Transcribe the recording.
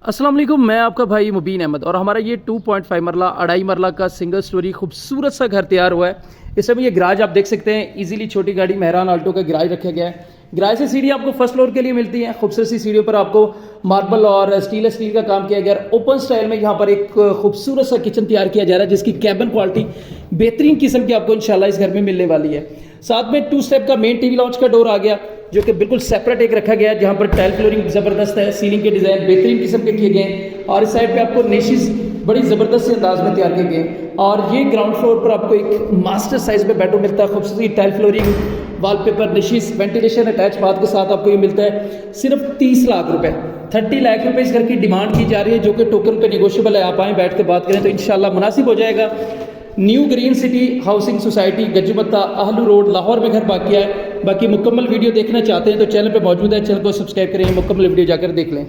अस्सलाम वालेकुम, मैं आपका भाई मुबीन अहमद और हमारा ये 2.5 मरला अढ़ाई मरला का सिंगल स्टोरी खूबसूरत सा घर तैयार हुआ है। इस समय ये गराज आप देख सकते हैं, इजीली छोटी गाड़ी मेहरान आल्टो का गराज रखा गया है। गराज से सीढ़ी आपको फर्स्ट फ्लोर के लिए मिलती है। खूबसूरत सी सीढ़ियों पर आपको मार्बल और स्टील का काम किया गया है। ओपन स्टाइल में यहाँ पर एक खूबसूरत सा किचन तैयार किया जा रहा है, जिसकी कैबिन क्वालिटी बेहतरीन किस्म की आपको इंशाल्लाह इस घर में मिलने वाली है। साथ में 2 स्टेप का मेन टीवी लॉन्च का डोर आ गया, जो कि बिल्कुल सेपरेट एक रखा गया है, जहाँ पर टाइल फ्लोरिंग ज़बरदस्त है, सीलिंग के डिज़ाइन बेहतरीन किस्म के किए गए हैं और इस साइड पे आपको निशिस बड़ी ज़बरदस्त से अंदाज में तैयार किए गए। और ये ग्राउंड फ्लोर पर आपको एक मास्टर साइज में बेडरूम मिलता है। खूबसूरत tile flooring, wallpaper, niches, ventilation attach bath के साथ आपको ये मिलता है सिर्फ 30 लाख रुपए। 30 लाख रुपए इस घर की डिमांड की जा रही है, जो कि टोकन पे निगोशियबल है। आप आएँ बैठ के बात करें तो इंशाल्लाह मुनासिब हो जाएगा। New green city housing society, Gajjumatta, Ahlu road, Lahore में घर बाकी है। बाकी मुकम्मल वीडियो देखना चाहते हैं तो चैनल पे मौजूद है, चैनल को सब्सक्राइब करें, मुकम्मल वीडियो जाकर देख लें।